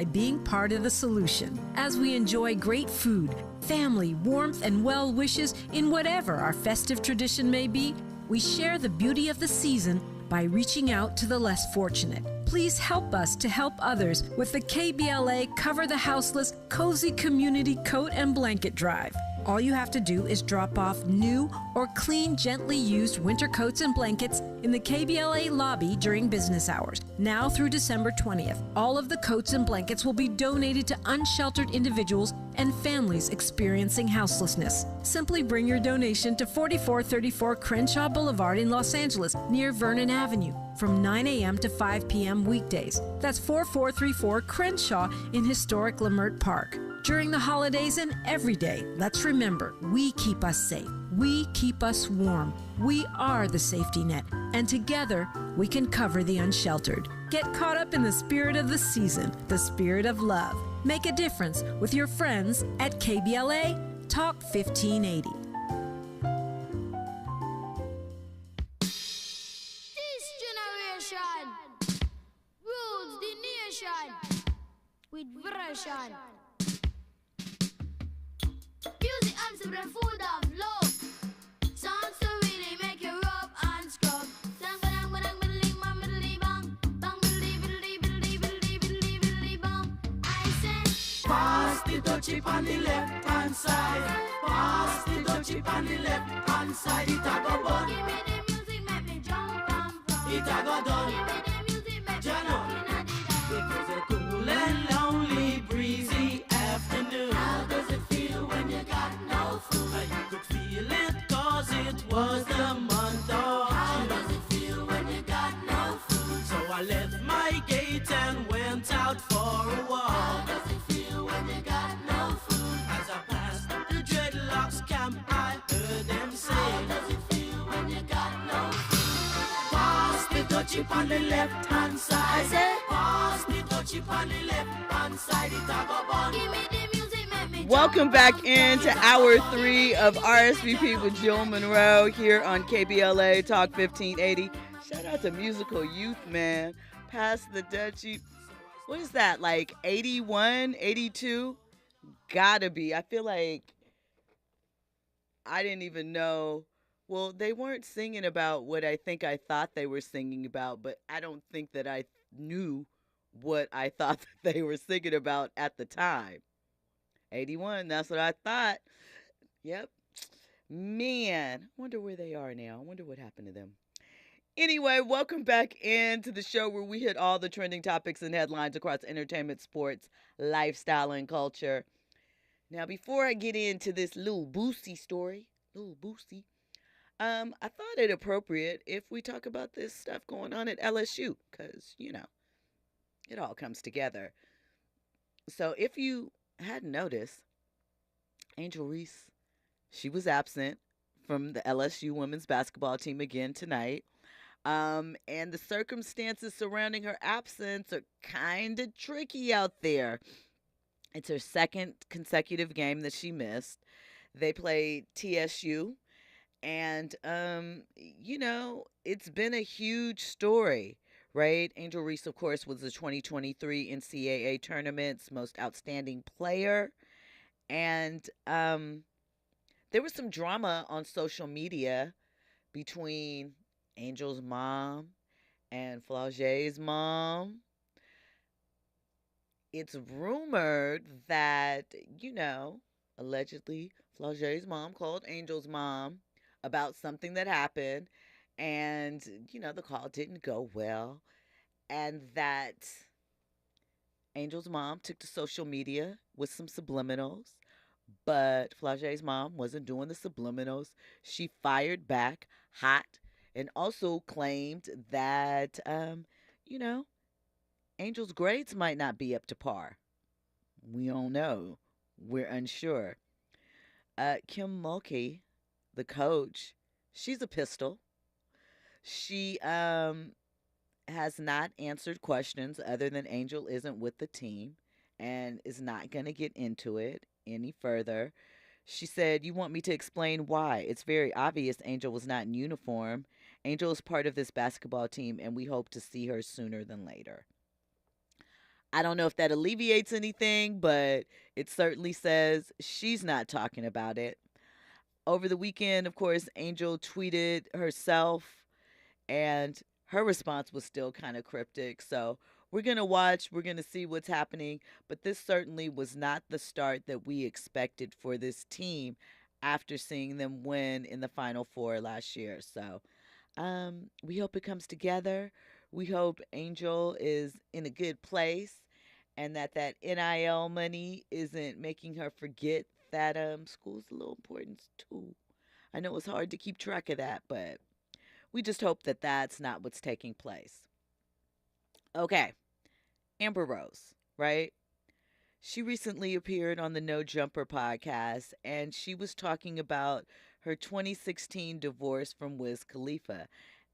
by being part of the solution. As we enjoy great food, family, warmth, and well wishes in whatever our festive tradition may be, we share the beauty of the season by reaching out to the less fortunate. Please help us to help others with the KBLA Cover the Houseless Cozy Community Coat and Blanket Drive. All you have to do is drop off new or clean, gently used winter coats and blankets in the KBLA lobby during business hours, now through December 20th. All of the coats and blankets will be donated to unsheltered individuals and families experiencing houselessness. Simply bring your donation to 4434 Crenshaw Boulevard in Los Angeles, near Vernon Avenue, from 9 a.m. to 5 p.m. weekdays. That's 4434 Crenshaw in historic Leimert Park. During the holidays and every day, let's remember, we keep us safe. We keep us warm. We are the safety net, and together we can cover the unsheltered. Get caught up in the spirit of the season, the spirit of love. Make a difference with your friends at KBLA Talk 1580. This generation rules the nation with version. Music and the food of love. Songs to really make you rub and scrub. I said, pass the dutchie on the left hand side. Pass the dutchie on the left hand side. It a go bun. give me the music, make me jump and pump. It a go done. Give me the music, make me Jano. looking at the It was a cool and lonely, breezy afternoon. How does it feel when you got no food? You could feel it cause it was the month of How June. does it feel when you got no food? So I left my gate and went out for a How walk. does it feel when you got no food? As I passed the dreadlocks camp, I heard them How say, does it feel when you got no food? pass the dutchie on the left hand I side. said, Pass the dutchie on the left hand side. It a go bun. give me the music, make me Welcome jump back and into pump. hour 3 of RSVP with Jill Munroe here on KBLA Talk 1580. Shout out to Musical Youth, man. Pass the Dutchie. What is that, like 81, 82? Gotta be. I feel like I didn't even know. Well, they weren't singing about what I think I thought they were singing about, but I don't think that I knew what I thought that they were singing about at the time. 81, that's what I thought. Yep. Man, I wonder where they are now. I wonder what happened to them. Anyway, welcome back into the show where we hit all the trending topics and headlines across entertainment, sports, lifestyle, and culture. Now, before I get into this little Boosie story, I thought it appropriate if we talk about this stuff going on at LSU, because, it all comes together. So if you hadn't noticed, Angel Reese, she was absent from the LSU women's basketball team again tonight. And the circumstances surrounding her absence are kind of tricky out there. It's her second consecutive game that she missed. They played TSU. And, it's been a huge story, right? Angel Reese, of course, was the 2023 NCAA tournament's most outstanding player. And there was some drama on social media between Angel's mom and Flage's mom. It's rumored that, allegedly Flage's mom called Angel's mom about something that happened, and, the call didn't go well, and that Angel's mom took to social media with some subliminals, but Flage's mom wasn't doing the subliminals. She fired back hot and also claimed that, Angel's grades might not be up to par. We don't know. We're unsure. Kim Mulkey, the coach, she's a pistol. She has not answered questions other than Angel isn't with the team and is not going to get into it any further. She said, "You want me to explain why? It's very obvious Angel was not in uniform. Angel is part of this basketball team, and we hope to see her sooner than later." I don't know if that alleviates anything, but it certainly says she's not talking about it. Over the weekend, of course, Angel tweeted herself, and her response was still kind of cryptic. So we're going to watch, we're going to see what's happening. But this certainly was not the start that we expected for this team after seeing them win in the Final Four last year. So we hope it comes together. We hope Angel is in a good place and that NIL money isn't making her forget that school's a little important too. I know it's hard to keep track of that, but we just hope that that's not what's taking place. Okay, Amber Rose, right? She recently appeared on the No Jumper podcast, and she was talking about her 2016 divorce from Wiz Khalifa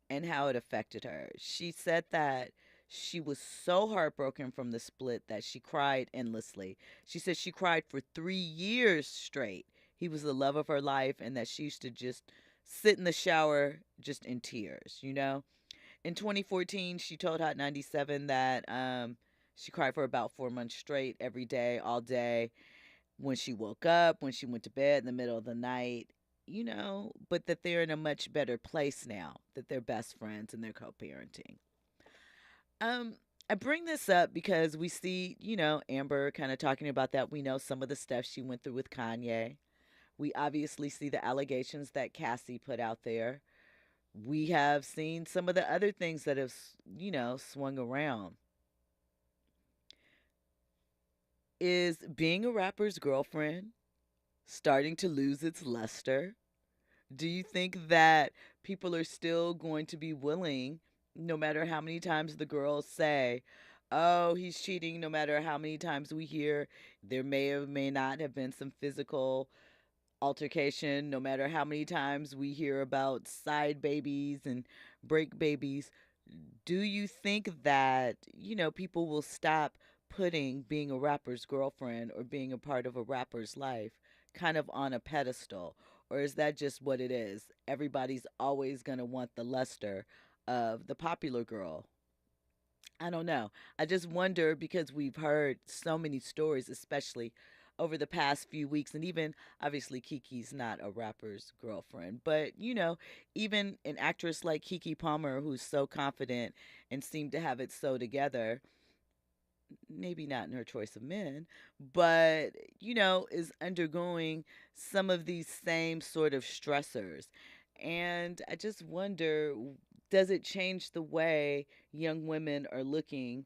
and how it affected her. She said that she was so heartbroken from the split that she cried endlessly. She said she cried for 3 years straight. He was the love of her life, and that she used to just sit in the shower just in tears, you know? In 2014, she told Hot 97 that she cried for about 4 months straight, every day, all day, when she woke up, when she went to bed in the middle of the night, you know, but that they're in a much better place now, that they're best friends and they're co-parenting. I bring this up because we see, you know, Amber kind of talking about that. We know some of the stuff she went through with Kanye. We obviously see the allegations that Cassie put out there. We have seen some of the other things that have, you know, swung around. Is being a rapper's girlfriend starting to lose its luster? Do you think that people are still going to be willing, no matter how many times the girls say, oh, he's cheating, no matter how many times we hear there may or may not have been some physical altercation, no matter how many times we hear about side babies and break babies? Do you think that, you know, people will stop putting being a rapper's girlfriend or being a part of a rapper's life kind of on a pedestal? Or is that just what it is? Everybody's always going to want the luster of the popular girl. I don't know. I just wonder, because we've heard so many stories, especially over the past few weeks, and even obviously Kiki's not a rapper's girlfriend, but you know, even an actress like Kiki Palmer, who's so confident and seemed to have it so together, maybe not in her choice of men, but you know, is undergoing some of these same sort of stressors. And I just wonder, does it change the way young women are looking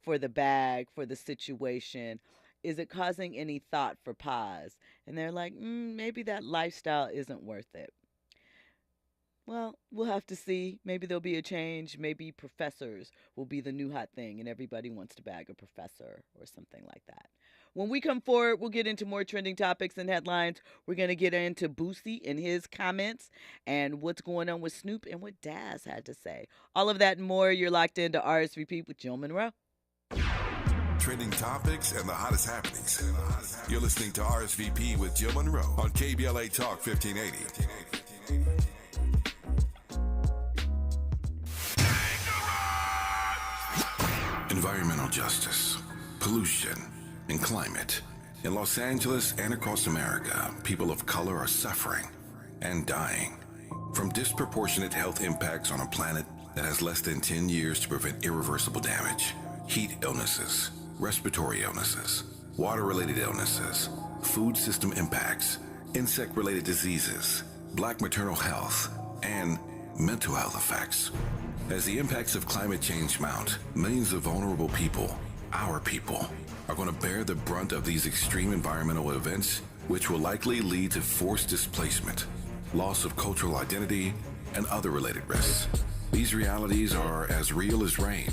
for the bag, for the situation? Is it causing any thought for pause? And they're like, maybe that lifestyle isn't worth it. Well, we'll have to see. Maybe there'll be a change. Maybe professors will be the new hot thing and everybody wants to bag a professor or something like that. When we come forward, we'll get into more trending topics and headlines. We're going to get into Boosie and his comments and what's going on with Snoop and what Daz had to say. All of that and more. You're locked into RSVP with Jill Munroe. Trending topics and the hottest happenings. You're listening to RSVP with Jill Munroe on KBLA Talk 1580. Environmental justice, pollution, and climate. In Los Angeles and across America, people of color are suffering and dying from disproportionate health impacts on a planet that has less than 10 years to prevent irreversible damage. Heat illnesses, respiratory illnesses, water-related illnesses, food system impacts, insect-related diseases, black maternal health, and mental health effects. As the impacts of climate change mount, millions of vulnerable people, our people, are going to bear the brunt of these extreme environmental events, which will likely lead to forced displacement, loss of cultural identity, and other related risks. These realities are as real as rain.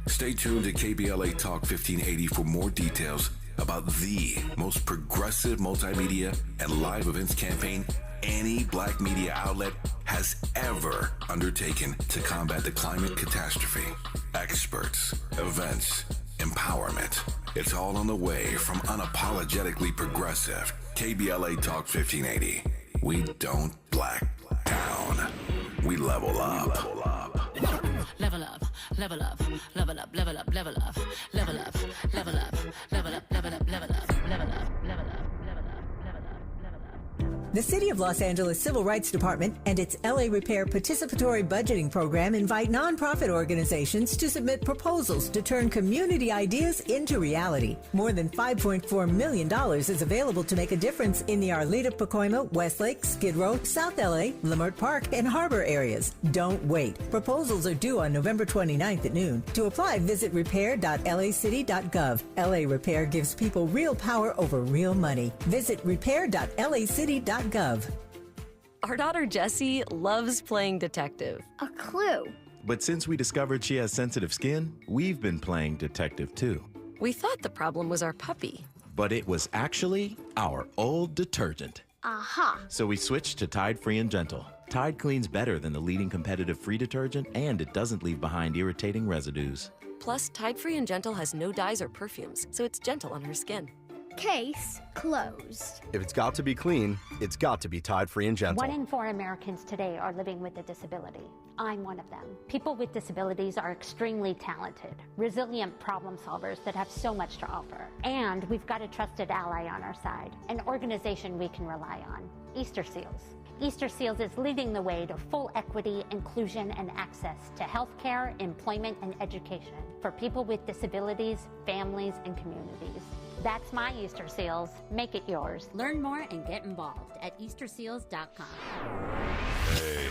Stay tuned to KBLA Talk 1580 for more details about the most progressive multimedia and live events campaign any black media outlet has ever undertaken to combat the climate catastrophe. Experts, events, empowerment. It's all on the way from unapologetically progressive KBLA Talk 1580. We don't black down. We level up. Level up, level up, level up, level up, level up, level up, level up, level up, level up, level up, level up, level up. The City of Los Angeles Civil Rights Department and its LA Repair Participatory Budgeting Program invite nonprofit organizations to submit proposals to turn community ideas into reality. More than $5.4 million is available to make a difference in the Arleta, Pacoima, Westlake, Skid Row, South LA, Leimert Park, and Harbor areas. Don't wait. Proposals are due on November 29th at noon. To apply, visit repair.lacity.gov. LA Repair gives people real power over real money. Visit repair.lacity.gov. Our daughter Jessie loves playing detective. A clue. But since we discovered she has sensitive skin, we've been playing detective too. We thought the problem was our puppy. But it was actually our old detergent. Aha. So we switched to Tide Free and Gentle. Tide cleans better than the leading competitive free detergent, and it doesn't leave behind irritating residues. Plus, Tide Free and Gentle has no dyes or perfumes, so it's gentle on her skin. Case closed. If it's got to be clean, it's got to be Tide Free and Gentle. 1 in 4 Americans today are living with a disability. I'm one of them. People with disabilities are extremely talented, resilient problem solvers that have so much to offer. And we've got a trusted ally on our side, an organization we can rely on, Easter Seals. Easter Seals is leading the way to full equity, inclusion, and access to healthcare, employment, and education for people with disabilities, families, and communities. That's my Easter Seals. Make it yours. Learn more and get involved at easterseals.com. Hey,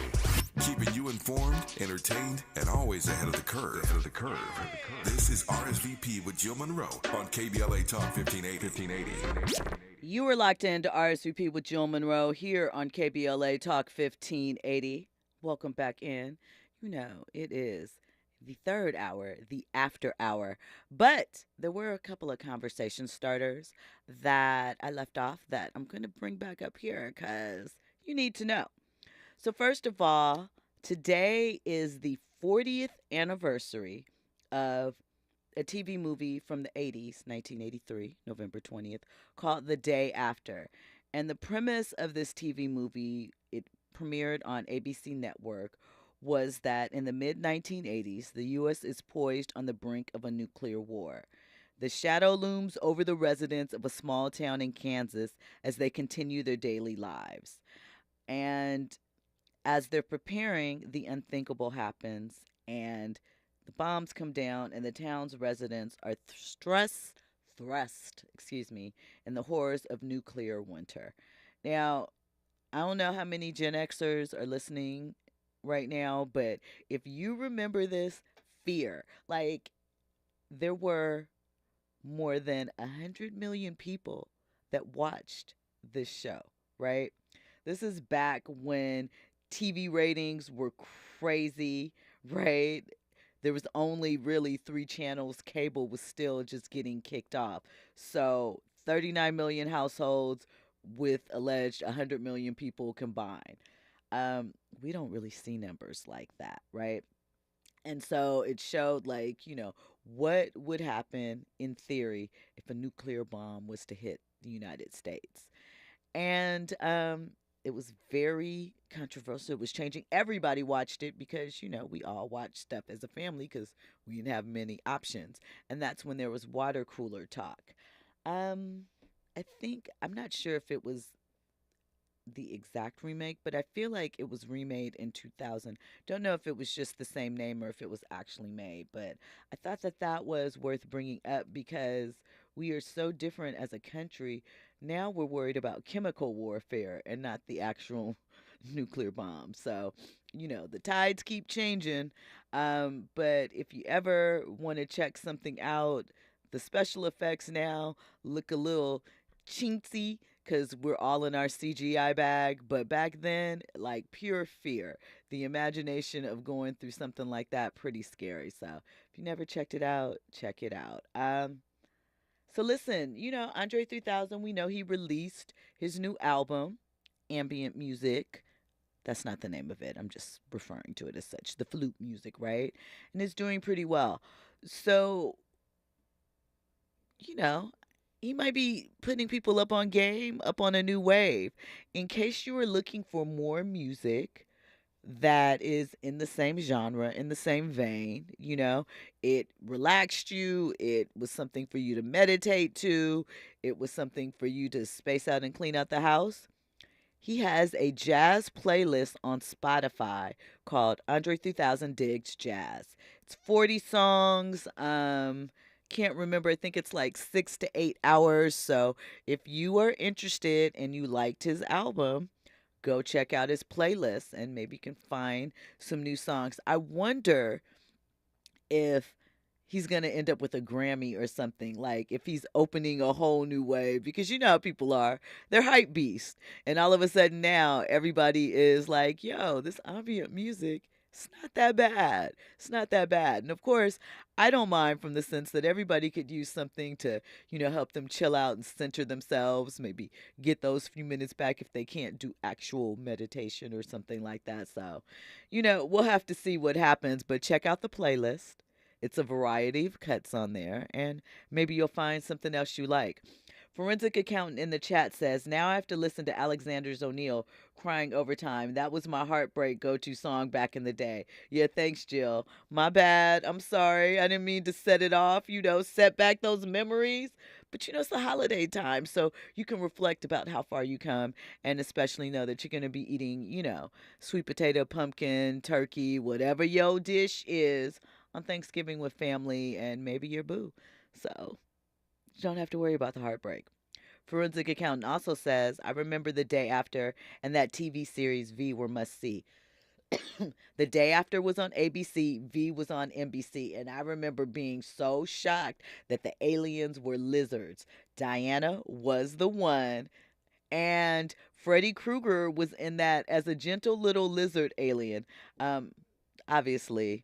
keeping you informed, entertained, and always ahead of the curve. This is RSVP with Jill Munroe on KBLA Talk 1580. You are locked into RSVP with Jill Munroe here on KBLA Talk 1580. Welcome back in. You know, it is the third hour, the after hour. But there were a couple of conversation starters that I left off that I'm going to bring back up here because you need to know. So first of all, today is the 40th anniversary of a TV movie from the 80s, 1983, November 20th, called The Day After. And the premise of this TV movie, it premiered on ABC Network, was that in the mid-1980s, the U.S. is poised on the brink of a nuclear war. The shadow looms over the residents of a small town in Kansas as they continue their daily lives. And as they're preparing, the unthinkable happens, and the bombs come down, and the town's residents are thrust in the horrors of nuclear winter. Now, I don't know how many Gen Xers are listening right now, but if you remember this, fear. Like, there were more than 100 million people that watched this show, right? This is back when TV ratings were crazy, right? There was only really 3 channels. Cable was still just getting kicked off. So 39 million households with alleged 100 million people combined. We don't really see numbers like that, right? And so it showed, like, you know, what would happen in theory if a nuclear bomb was to hit the United States. And it was very controversial. It was changing. Everybody watched it because, you know, we all watch stuff as a family because we didn't have many options. And that's when there was water cooler talk. I'm not sure if it was the exact remake, but I feel like it was remade in 2000. Don't know if it was just the same name or if it was actually made, but I thought that was worth bringing up because we are so different as a country. Now we're worried about chemical warfare and not the actual nuclear bomb. So, you know, the tides keep changing. But if you ever want to check something out, the special effects now look a little chintzy because we're all in our CGI bag. But back then, like, pure fear. The imagination of going through something like that, pretty scary. So if you never checked it out, check it out. So listen, you know, Andre 3000, we know he released his new album, Ambient Music. That's not the name of it. I'm just referring to it as such. The flute music, right? And it's doing pretty well. So, you know, he might be putting people up on game, up on a new wave. In case you were looking for more music, that is in the same genre, in the same vein. It relaxed you. It was something for you to meditate to. It was something for you to space out and clean out the house. He has a jazz playlist on Spotify called Andre 3000 Digs Jazz. It's 40 songs. Can't remember. I think it's like 6 to 8 hours. So if you are interested and you liked his album, go check out his playlist and maybe you can find some new songs. I wonder if he's going to end up with a Grammy or something, like if he's opening a whole new way, because you know how people are. They're hype beasts. And all of a sudden now everybody is like, yo, this ambient music, it's not that bad. It's not that bad. And of course, I don't mind from the sense that everybody could use something to, help them chill out and center themselves, maybe get those few minutes back if they can't do actual meditation or something like that. So, we'll have to see what happens, but check out the playlist. It's a variety of cuts on there, and maybe you'll find something else you like. Forensic Accountant in the chat says, now I have to listen to Alexander's O'Neill crying overtime. That was my heartbreak go-to song back in the day. Yeah, thanks, Jill. My bad. I'm sorry. I didn't mean to set it off, set back those memories. But, it's the holiday time, so you can reflect about how far you come and especially know that you're going to be eating, sweet potato, pumpkin, turkey, whatever your dish is on Thanksgiving with family and maybe your boo. So you don't have to worry about the heartbreak. Forensic Accountant also says, I remember the day after and that TV series V were must see. The day after was on ABC, V was on NBC, and I remember being so shocked that the aliens were lizards. Diana was the one, and Freddy Krueger was in that as a gentle little lizard alien. Obviously,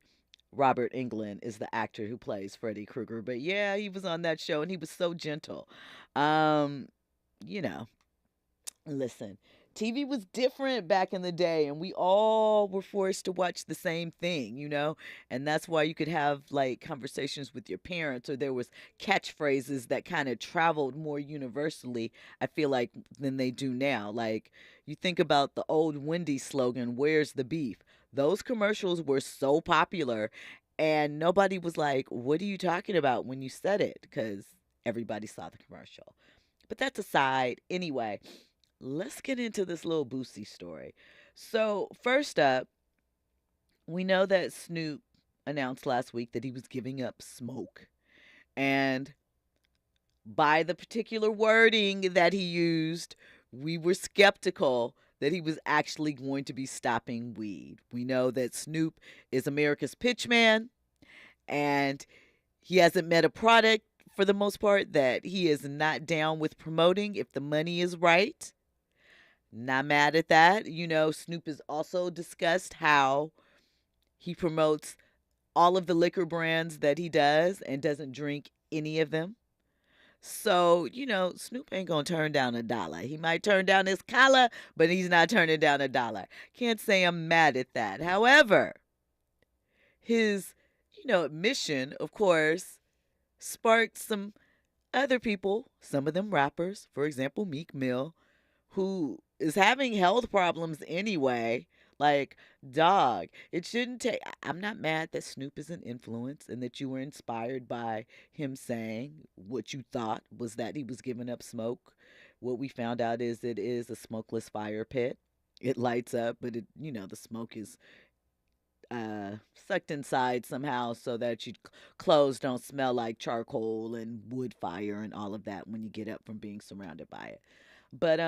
Robert Englund is the actor who plays Freddy Krueger. But yeah, he was on that show and he was so gentle. Listen, TV was different back in the day and we all were forced to watch the same thing, and that's why you could have like conversations with your parents, or there was catchphrases that kind of traveled more universally, I feel like, than they do now. Like you think about the old Wendy's slogan, where's the beef? Those commercials were so popular and nobody was like, what are you talking about when you said it? Because everybody saw the commercial. But that's aside. Anyway, let's get into this little Boosie story. So first up, we know that Snoop announced last week that he was giving up smoke. And by the particular wording that he used, we were skeptical that he was actually going to be stopping weed. We know that Snoop is America's pitchman, and he hasn't met a product, for the most part, that he is not down with promoting if the money is right. Not mad at that. Snoop has also discussed how he promotes all of the liquor brands that he does and doesn't drink any of them. So, Snoop ain't going to turn down $1. He might turn down his collar, but he's not turning down $1. Can't say I'm mad at that. However, his, admission, of course, sparked some other people, some of them rappers, for example, Meek Mill, who is having health problems anyway. Like, dog, it shouldn't take. I'm not mad that Snoop is an influence and that you were inspired by him saying what you thought was that he was giving up smoke. What we found out is it is a smokeless fire pit. It lights up, but the smoke is sucked inside somehow so that your clothes don't smell like charcoal and wood fire and all of that when you get up from being surrounded by it. But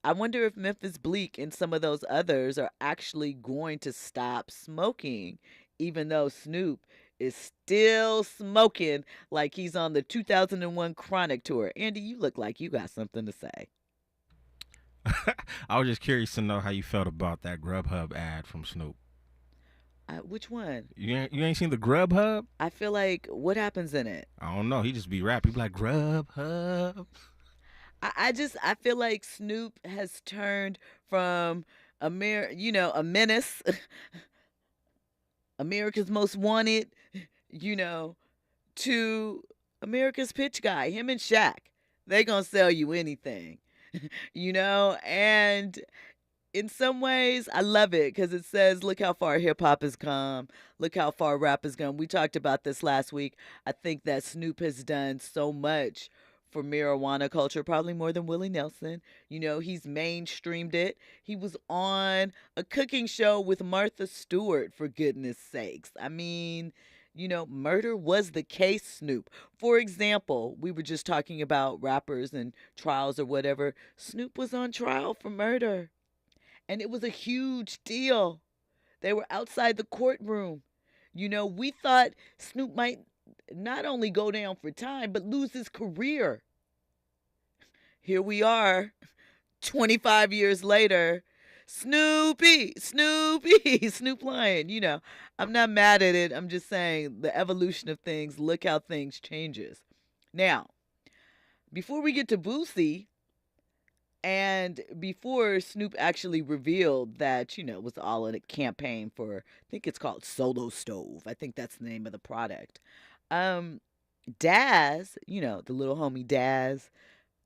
I wonder if Memphis Bleak and some of those others are actually going to stop smoking, even though Snoop is still smoking like he's on the 2001 Chronic tour. Andy, you look like you got something to say. I was just curious to know how you felt about that Grubhub ad from Snoop. Which one? You ain't seen the Grubhub? I feel like, what happens in it? I don't know. He just be rapping. He be like, Grubhub. I feel like Snoop has turned from a menace, America's Most Wanted, to America's pitch guy. Him and Shaq, they gonna sell you anything, and in some ways, I love it because it says, look how far hip hop has come. Look how far rap has gone. We talked about this last week. I think that Snoop has done so much for marijuana culture, probably more than Willie Nelson. You know, he's mainstreamed it. He was on a cooking show with Martha Stewart, for goodness sakes. I mean, you know, murder was the case, Snoop. For example, we were just talking about rappers and trials or whatever. Snoop was on trial for murder. And it was a huge deal. They were outside the courtroom. You know, we thought Snoop might not only go down for time, but lose his career. Here we are, 25 years later. Snoopy, Snoop Lion. You know, I'm not mad at it. I'm just saying the evolution of things, look how things changes. Now, before we get to Boosie, and before Snoop actually revealed that, you know, it was all in a campaign for, I think it's called Solo Stove. I think that's the name of the product. Daz, you know, the little homie Daz.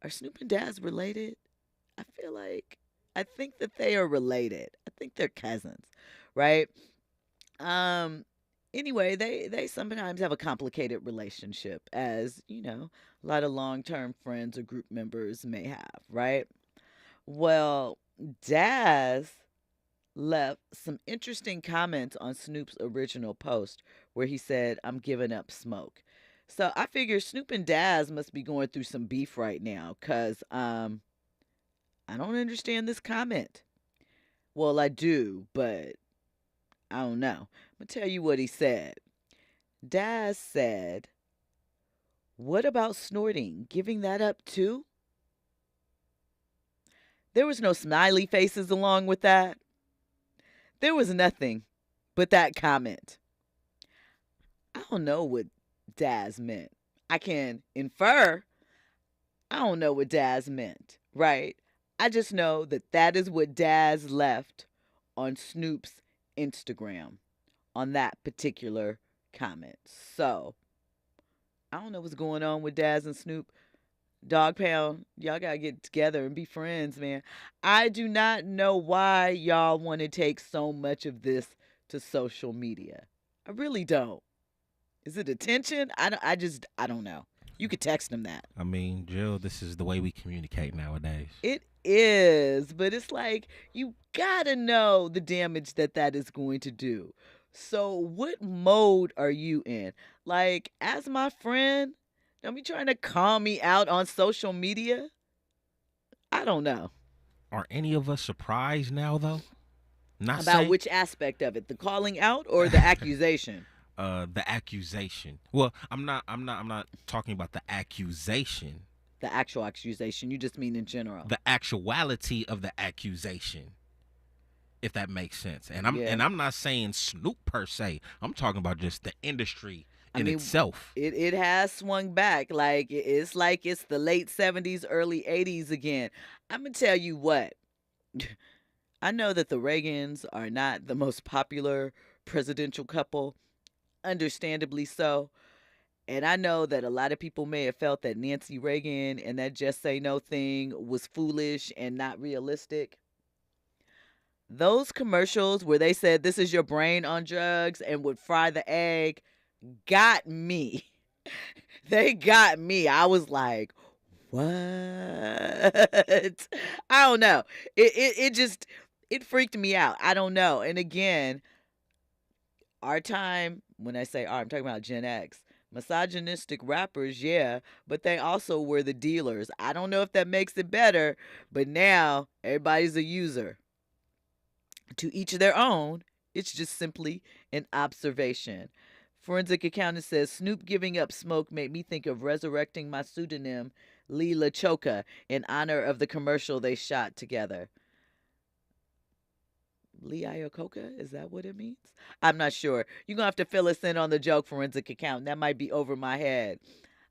Are Snoop and Daz related? I think that they are related. I think they're cousins, right? Anyway, they sometimes have a complicated relationship, as, you know, a lot of long-term friends or group members may have, right? Well, Daz left some interesting comments on Snoop's original post where he said, I'm giving up smoke. So I figure Snoop and Daz must be going through some beef right now because I don't understand this comment. Well, I do, but I don't know. I'm going to tell you what he said. Daz said, what about snorting? Giving that up too? There was no smiley faces along with that. There was nothing but that comment. I don't know what Daz meant. I can infer. I don't know what Daz meant, right? I just know that that is what Daz left on Snoop's Instagram on that particular comment. So, I don't know what's going on with Daz and Snoop. Dog Pound, y'all gotta get together and be friends, man. I do not know why y'all want to take so much of this to social media. I really don't. Is it attention? I don't know. You could text them that. I mean, Jill, this is the way we communicate nowadays. It is, but it's like you gotta know the damage that is going to do. So what mode are you in? Like, as my friend, don't be trying to call me out on social media. I don't know. Are any of us surprised now, though? Not about which aspect of it, the calling out or the accusation? The accusation. Well, I'm not talking about the accusation. The actual accusation. You just mean in general. The actuality of the accusation, if that makes sense. And I'm not saying Snoop per se. I'm talking about just the industry itself. It has swung back. It's like it's the late 70s, early 80s again. I'm going to tell you what. I know that the Reagans are not the most popular presidential couple, understandably so. And I know that a lot of people may have felt that Nancy Reagan and that Just Say No thing was foolish and not realistic. Those commercials where they said this is your brain on drugs and would fry the egg got me. They got me. I was like, what? I don't know. It freaked me out. I don't know. And again, our time, when I say our, I'm talking about Gen X, misogynistic rappers, yeah, but they also were the dealers. I don't know if that makes it better, but now everybody's a user. To each their own. It's just simply an observation. Forensic accountant says Snoop giving up smoke made me think of resurrecting my pseudonym Lee LaChoka in honor of the commercial they shot together. Lee Iacocca? Is that what it means? I'm not sure. You're going to have to fill us in on the joke, forensic accountant. That might be over my head.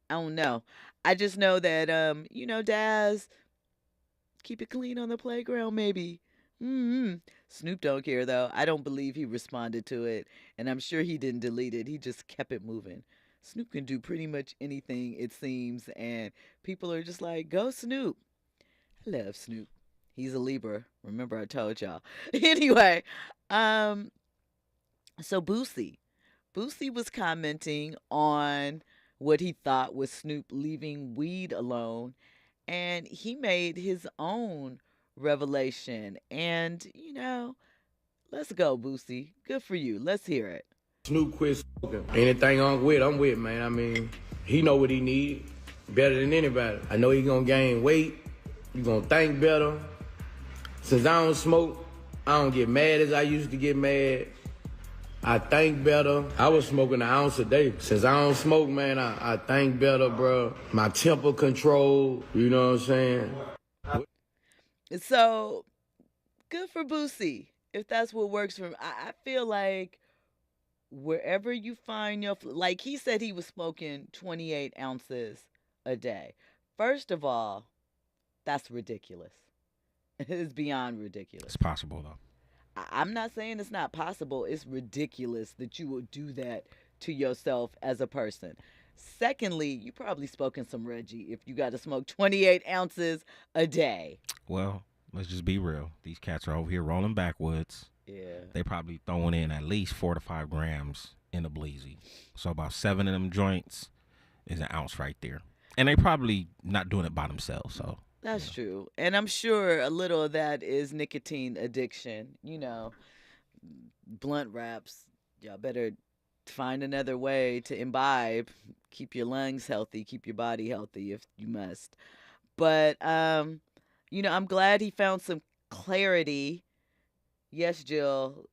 I don't know. I just know that, Daz, keep it clean on the playground, maybe. Snoop don't care, though. I don't believe he responded to it, and I'm sure he didn't delete it. He just kept it moving. Snoop can do pretty much anything, it seems, and people are just like, go Snoop. I love Snoop. He's a Libra. Remember I told y'all. Anyway, so Boosie was commenting on what he thought was Snoop leaving weed alone, and he made his own revelation. And, let's go, Boosie. Good for you. Let's hear it. Snoop quit smoking. Anything I'm with, man. I mean, he know what he need better than anybody. I know he gonna gain weight. He gonna think better. Since I don't smoke, I don't get mad as I used to get mad. I think better. I was smoking an ounce a day. Since I don't smoke, man, I think better, bro. My temper control, you know what I'm saying? So, good for Boosie, if that's what works for him. I feel like wherever you find your... Like he said he was smoking 28 ounces a day. First of all, that's ridiculous. It's beyond ridiculous. It's possible, though. I'm not saying it's not possible. It's ridiculous that you would do that to yourself as a person. Secondly, you probably smoking some Reggie if you got to smoke 28 ounces a day. Well, let's just be real. These cats are over here rolling backwoods. Yeah. They probably throwing in at least 4 to 5 grams in a bleezy. So about 7 of them joints is an ounce right there. And they probably not doing it by themselves, so... That's true. And I'm sure a little of that is nicotine addiction. Blunt wraps. Y'all better find another way to imbibe. Keep your lungs healthy. Keep your body healthy if you must. But, I'm glad he found some clarity. Yes, Jill.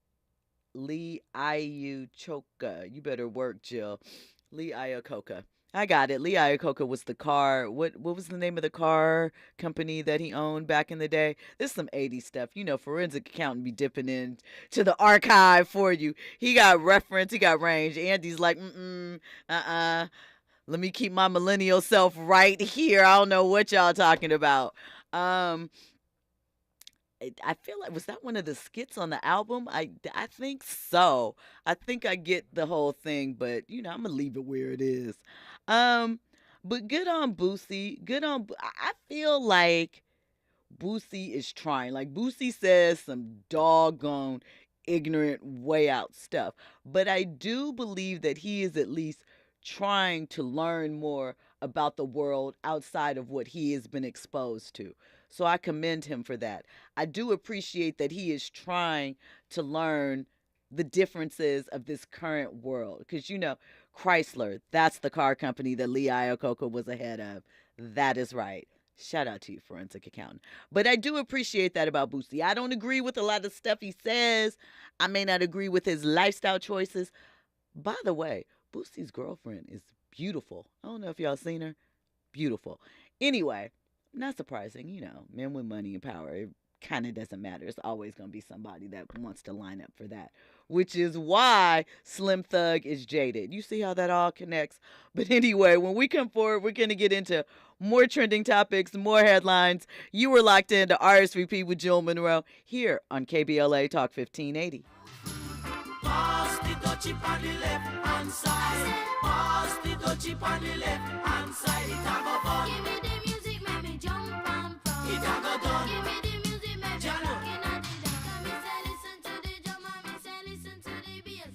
Lee Iacocca. You better work, Jill. Lee Iacocca. I got it. Lee Iacocca was the car. What was the name of the car company that he owned back in the day? This is some 80s stuff. Forensic accountant be dipping in to the archive for you. He got reference. He got range. Andy's like, let me keep my millennial self right here. I don't know what y'all talking about. I feel like, was that one of the skits on the album? I think so. I think I get the whole thing, but I'm gonna leave it where it is. But good on Boosie. I feel like Boosie is trying. Like Boosie says some doggone ignorant way out stuff. But I do believe that he is at least trying to learn more about the world outside of what he has been exposed to. So I commend him for that. I do appreciate that he is trying to learn the differences of this current world. Because, Chrysler, that's the car company that Lee Iacocca was ahead of. That is right. Shout out to you, forensic accountant. But I do appreciate that about Boosie. I don't agree with a lot of stuff he says. I may not agree with his lifestyle choices. By the way, Boosie's girlfriend is beautiful. I don't know if y'all seen her. Beautiful. Anyway, not surprising, men with money and power, it kind of doesn't matter. It's always going to be somebody that wants to line up for that, which is why Slim Thug is jaded. You see how that all connects? But anyway, when we come forward, we're going to get into more trending topics, more headlines. You were locked into RSVP with Jill Munroe here on KBLA Talk 1580. Pass the dutchie on the left hand side. Pass the dutchie on the left hand side. It a go fun. Give me the music, make me jump and prance. It a go done. Give me the music, make me looking at the dance. Me say listen to the drum and me say listen to the bass.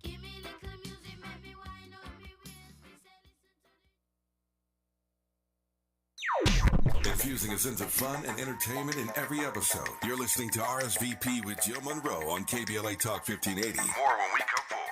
Give me little music, make me wind up me waist. Me say listen to the... Infusing a sense of fun and entertainment in every episode. You're listening to RSVP with Jill Munroe on KBLA Talk 1580. More when we come forward.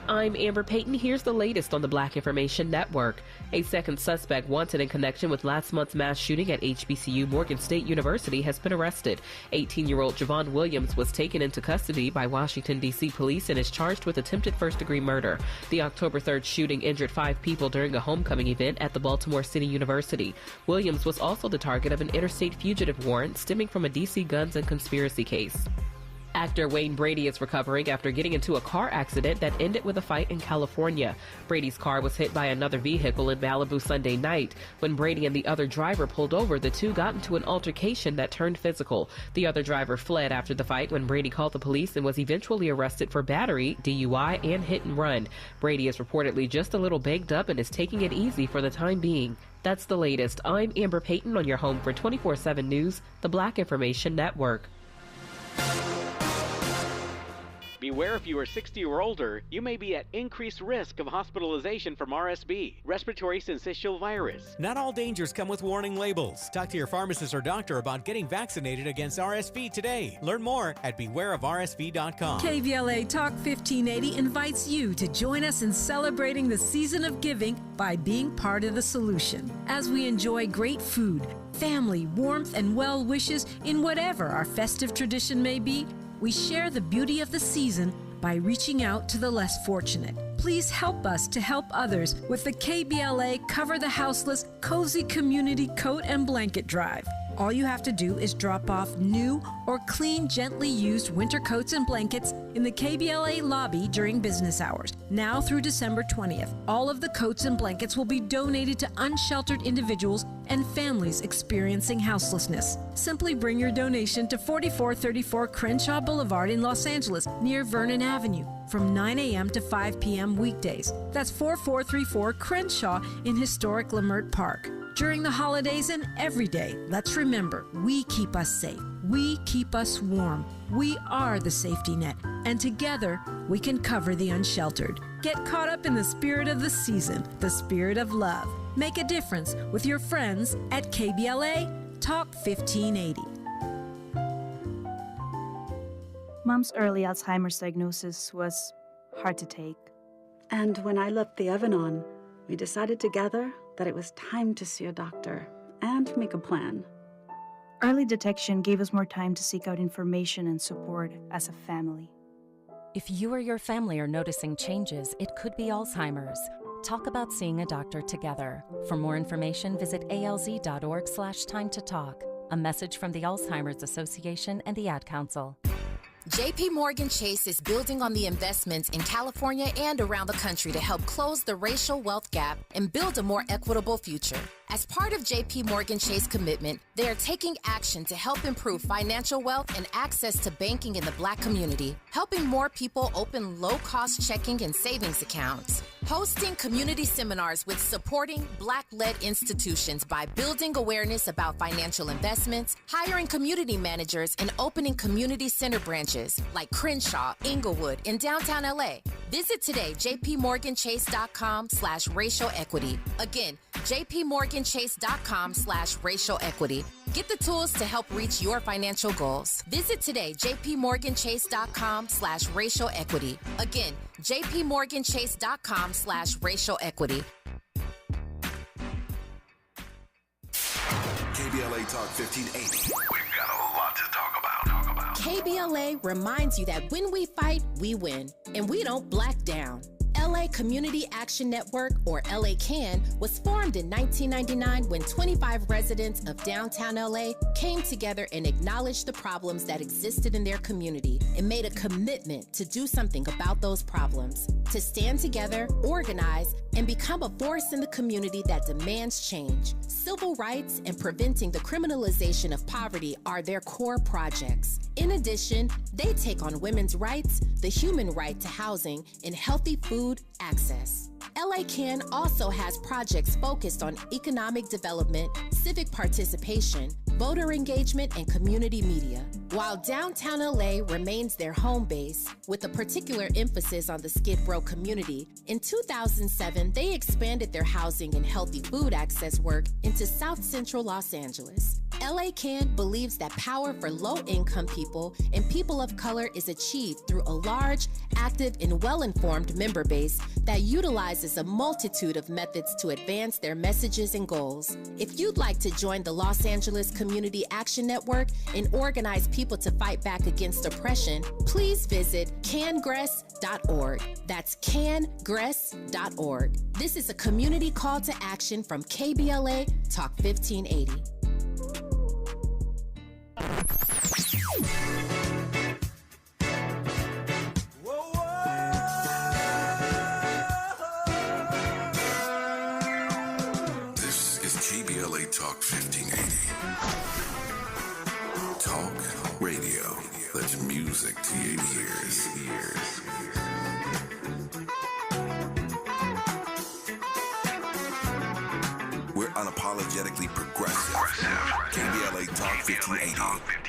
I'm Amber Payton. Here's the latest on the Black Information Network. A second suspect wanted in connection with last month's mass shooting at HBCU Morgan State University has been arrested. 18-year-old Javon Williams was taken into custody by Washington, D.C. police and is charged with attempted first-degree murder. The October 3rd shooting injured 5 people during a homecoming event at the Baltimore City University. Williams was also the target of an interstate fugitive warrant stemming from a D.C. guns and conspiracy case. Actor Wayne Brady is recovering after getting into a car accident that ended with a fight in California. Brady's car was hit by another vehicle in Malibu Sunday night. When Brady and the other driver pulled over, the two got into an altercation that turned physical. The other driver fled after the fight when Brady called the police and was eventually arrested for battery, DUI, and hit and run. Brady is reportedly just a little banged up and is taking it easy for the time being. That's the latest. I'm Amber Payton on your home for 24/7 News, the Black Information Network. Beware, if you are 60 or older, you may be at increased risk of hospitalization from RSV, respiratory syncytial virus. Not all dangers come with warning labels. Talk to your pharmacist or doctor about getting vaccinated against RSV today. Learn more at bewareofrsv.com. KBLA Talk 1580 invites you to join us in celebrating the season of giving by being part of the solution. As we enjoy great food, family, warmth, and well wishes in whatever our festive tradition may be, we share the beauty of the season by reaching out to the less fortunate. Please help us to help others with the KBLA Cover the Houseless Cozy Community Coat and Blanket Drive. All you have to do is drop off new or clean, gently used winter coats and blankets in the KBLA lobby during business hours. Now through December 20th, all of the coats and blankets will be donated to unsheltered individuals and families experiencing houselessness. Simply bring your donation to 4434 Crenshaw Boulevard in Los Angeles, near Vernon Avenue, from 9 a.m. to 5 p.m. weekdays. That's 4434 Crenshaw in historic Leimert Park. During the holidays and every day, let's remember, we keep us safe. We keep us warm. We are the safety net, and together we can cover the unsheltered. Get caught up in the spirit of the season, the spirit of love. Make a difference with your friends at KBLA Talk 1580. Mom's early Alzheimer's diagnosis was hard to take. And when I left the oven on, we decided together that it was time to see a doctor and make a plan. Early detection gave us more time to seek out information and support as a family. If you or your family are noticing changes, it could be Alzheimer's. Talk about seeing a doctor together. For more information, visit alz.org/time to talk. A message from the Alzheimer's Association and the Ad Council. JP Morgan Chase is building on the investments in California and around the country to help close the racial wealth gap and build a more equitable future. As part of JP Morgan Chase commitment, they are taking action to help improve financial wealth and access to banking in the Black community, helping more people open low-cost checking and savings accounts, hosting community seminars with supporting Black-led institutions by building awareness about financial investments, hiring community managers, and opening community center branches like Crenshaw, Inglewood, and downtown LA. Visit today, jpmorganchase.com/racial equity. Again, jpmorganchase.com/racial equity. Get the tools to help reach your financial goals. Visit today, jpmorganchase.com/racial equity. Again, jpmorganchase.com/racial equity. KBLA Talk 1580. We've got a lot to talk about. KBLA reminds you that when we fight, we win, and we don't black down. LA Community Action Network, or LA CAN, was formed in 1999 when 25 residents of downtown LA came together and acknowledged the problems that existed in their community and made a commitment to do something about those problems, to stand together, organize, and become a force in the community that demands change. Civil rights and preventing the criminalization of poverty are their core projects. In addition, they take on women's rights, the human right to housing, and healthy food access. LA CAN also has projects focused on economic development, civic participation, voter engagement, and community media. While downtown LA remains their home base, with a particular emphasis on the Skid Row community, in 2007, they expanded their housing and healthy food access work into South Central Los Angeles. LA CAN believes that power for low-income people and people of color is achieved through a large, active, and well-informed member base that utilizes a multitude of methods to advance their messages and goals. If you'd like to join the Los Angeles Community Action Network and organize people to fight back against oppression, please visit cangress.org. That's cangress.org. This is a community call to action from KBLA Talk 1580. Talk 1580. Talk radio. That's music to your ears. We're unapologetically progressive. KBLA Talk 1580.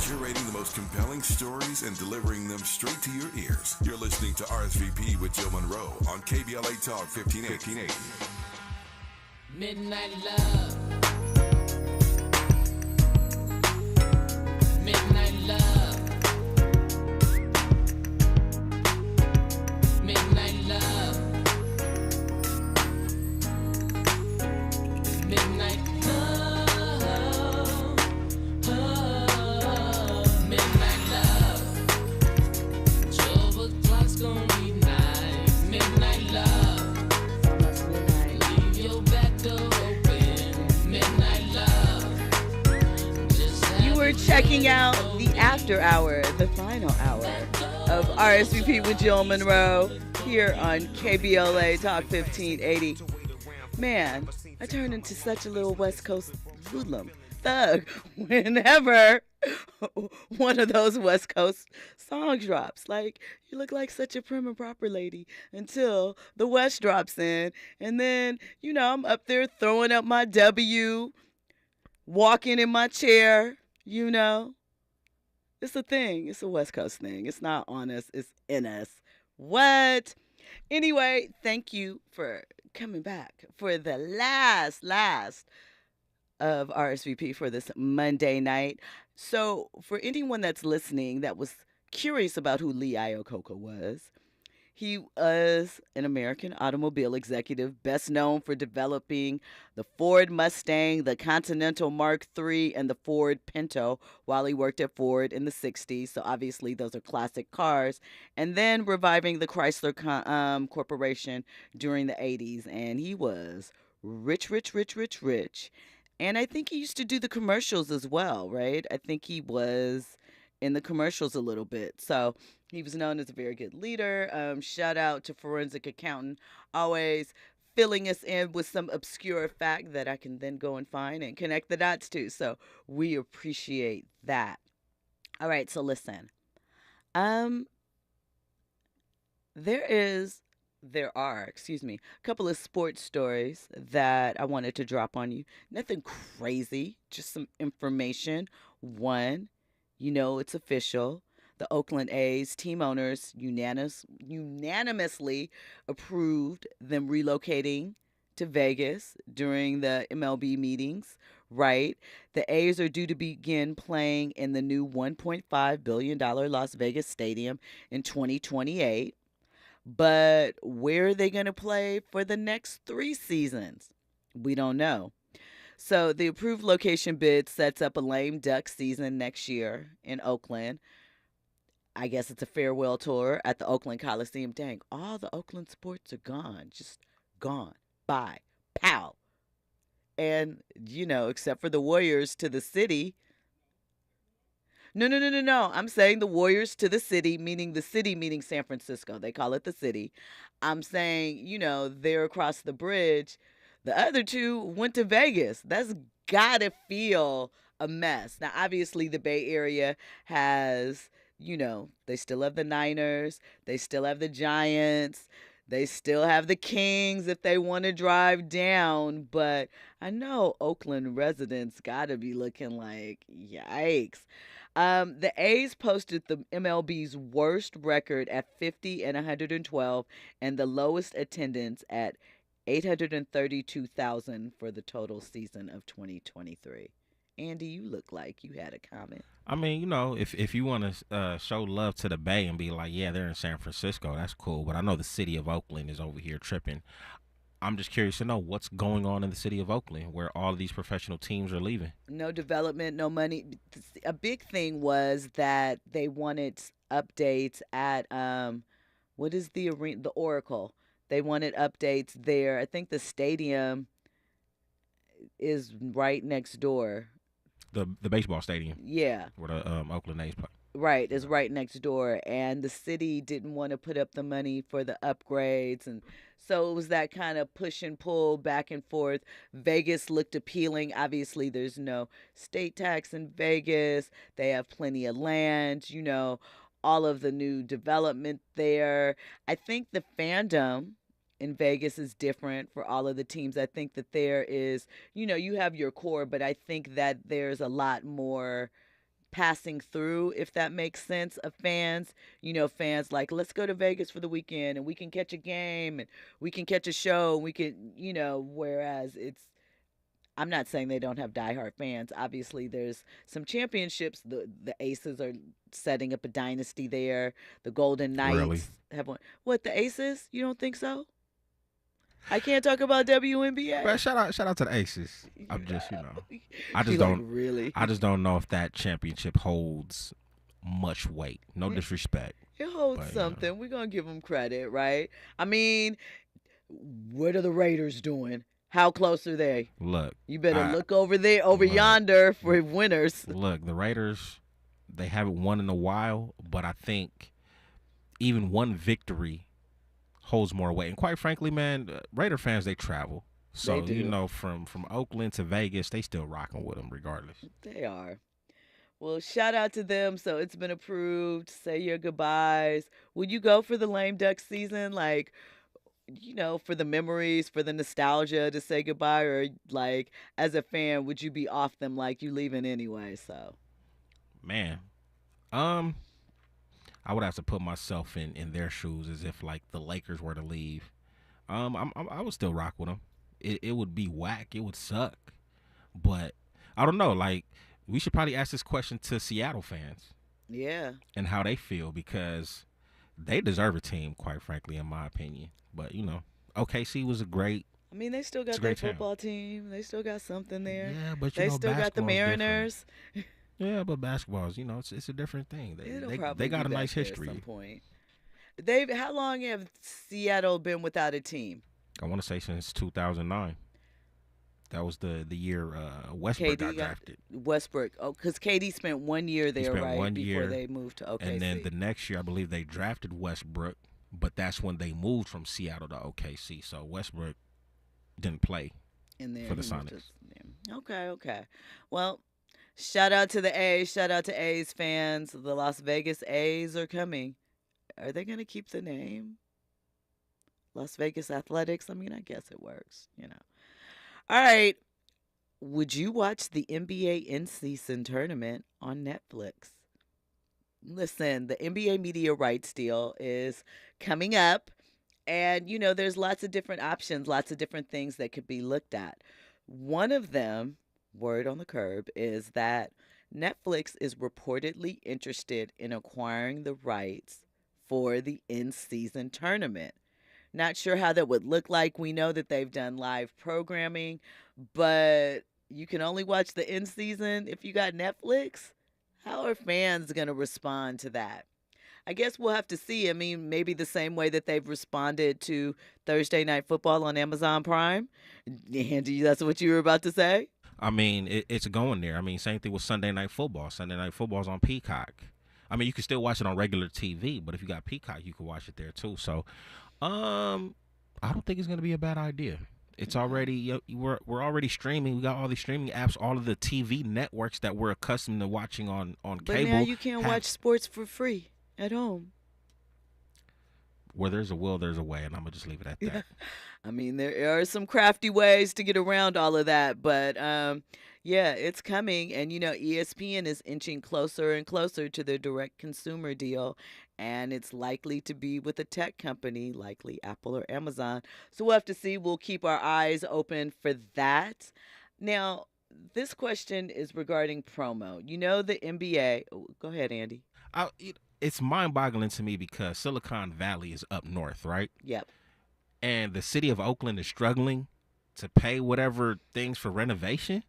Curating the most compelling stories and delivering them straight to your ears. You're listening to RSVP with Jill Munroe on KBLA Talk 1580. Midnight love. Midnight love. Midnight love. Midnight love. Midnight love. 12 o'clock's gonna be night. Midnight love. Leave your back door open. Midnight love. You were checking out the after hour, the final hour of RSVP with Jill Munroe here on KBLA Talk 1580. Man, I turned into such a little West Coast hoodlum thug whenever one of those West Coast songs drops. Like, you look like such a prim and proper lady until the West drops in. And then, you know, I'm up there throwing up my W, walking in my chair, you know. It's a thing. It's a West Coast thing. It's not on us. It's in us. What? Anyway, thank you for coming back for the last of RSVP for this Monday night. So for anyone that's listening that was curious about who Lee Iacocca was, he was an American automobile executive, best known for developing the Ford Mustang, the Continental Mark III, and the Ford Pinto while he worked at Ford in the 60s. So obviously those are classic cars. And then reviving the Chrysler Corporation during the 80s. And he was rich. And I think he used to do the commercials as well, right? I think he was in the commercials a little bit. So he was known as a very good leader. Shout out to Forensic Accountant, always filling us in with some obscure fact that I can then go and find and connect the dots to. So we appreciate that. All right, so listen. There are a couple of sports stories that I wanted to drop on you. Nothing crazy, just some information. One, you know it's official. The Oakland A's team owners unanimously approved them relocating to Vegas during the MLB meetings, right? The A's are due to begin playing in the new $1.5 billion Las Vegas Stadium in 2028. But where are they going to play for the next 3 seasons? We don't know. So the approved location bid sets up a lame duck season next year in Oakland. I guess it's a farewell tour at the Oakland Coliseum. Dang, all the Oakland sports are gone. Just gone. Bye. Pow. And, you know, except for the Warriors to the city. No. I'm saying the Warriors to the city, meaning San Francisco. They call it the city. I'm saying, you know, they're across the bridge. The other 2 went to Vegas. That's gotta feel a mess. Now, obviously, the Bay Area has, you know, they still have the Niners. They still have the Giants. They still have the Kings if they want to drive down. But I know Oakland residents gotta be looking like, yikes. The A's posted the MLB's worst record at 50 and 112 and the lowest attendance at 832,000 for the total season of 2023. Andy, you look like you had a comment. I mean, you know, if you want to show love to the Bay and be like, yeah, they're in San Francisco, that's cool. But I know the city of Oakland is over here tripping. I'm just curious to know what's going on in the city of Oakland where all of these professional teams are leaving. No development, no money. A big thing was that they wanted updates at, what is the arena? The Oracle. They wanted updates there. I think the stadium is right next door. The baseball stadium. Yeah. Where the Oakland A's play. Right, is right next door, and the city didn't want to put up the money for the upgrades, and so it was that kind of push and pull back and forth. Vegas looked appealing. Obviously, there's no state tax in Vegas. They have plenty of land, all of the new development there. I think the fandom in Vegas is different for all of the teams. I think that there is, you have your core, but I think that there's a lot more passing through, if that makes sense, of fans. Fans like, let's go to Vegas for the weekend and we can catch a game and we can catch a show. And we can, whereas I'm not saying they don't have diehard fans. Obviously, there's some championships. The Aces are setting up a dynasty there. The Golden Knights Really? have one. What, the Aces? You don't think so? I can't talk about WNBA. But shout out to the Aces. I'm just, I just She like, don't really? I just don't know if that championship holds much weight. No disrespect. It holds something. We're going to give them credit, right? I mean, what are the Raiders doing? How close are they? Look. You better look over there, yonder for winners. Look, the Raiders, they haven't won in a while, but I think even one victory holds more weight. And quite frankly, man, Raider fans, they travel. So, They do. From Oakland to Vegas, they still rocking with them regardless. They are. Well, shout out to them. So it's been approved. Say your goodbyes. Would you go for the lame duck season? Like, for the memories, for the nostalgia to say goodbye? Or, like, as a fan, would you be off them like you leaving anyway? So, Man, I would have to put myself in their shoes as if like the Lakers were to leave. I would still rock with them. It would be whack. It would suck. But I don't know. Like, we should probably ask this question to Seattle fans yeah. and how they feel, because they deserve a team, quite frankly, in my opinion. But OKC was a great. I mean, they still got a their great town. football team. They still got something there. Yeah, but they still got the basketball's Mariners. Yeah, but basketball's, it's a different thing. They got a be nice back there history. At some point. How long have Seattle been without a team? I want to say since 2009. That was the year Westbrook got drafted. Westbrook. Oh, because KD spent 1 year there, spent right? 1 before year, they moved to OKC. And then the next year, I believe they drafted Westbrook, but that's when they moved from Seattle to OKC. So Westbrook didn't play for the Sonics. Okay. Well, shout out to the A's. Shout out to A's fans. The Las Vegas A's are coming. Are they going to keep the name? Las Vegas Athletics? I mean, I guess it works, All right. Would you watch the NBA in-season tournament on Netflix? Listen, the NBA media rights deal is coming up. And, there's lots of different options, lots of different things that could be looked at. One of them, word on the curb, is that Netflix is reportedly interested in acquiring the rights for the in-season tournament. Not sure how that would look like. We know that they've done live programming, but you can only watch the in-season if you got Netflix. How are fans going to respond to that? I guess we'll have to see. I mean, maybe the same way that they've responded to Thursday Night Football on Amazon Prime. Andy, that's what you were about to say? I mean, it's going there. I mean, same thing with Sunday Night Football. Sunday Night Football's on Peacock. I mean, you can still watch it on regular TV, but if you got Peacock, you can watch it there too. So, I don't think it's going to be a bad idea. It's already we're already streaming. We got all these streaming apps, all of the TV networks that we're accustomed to watching on cable. But now you can't watch sports for free at home. Where there's a will, there's a way, and I'm gonna just leave it at that. I mean, there are some crafty ways to get around all of that, but yeah, it's coming. And ESPN is inching closer and closer to their direct consumer deal, and it's likely to be with a tech company, likely Apple or Amazon. So we'll have to see. We'll keep our eyes open for that. Now, this question is regarding promo. The NBA. Oh, go ahead, Andy. It's mind-boggling to me because Silicon Valley is up north, right? Yep. And the city of Oakland is struggling to pay whatever things for renovation.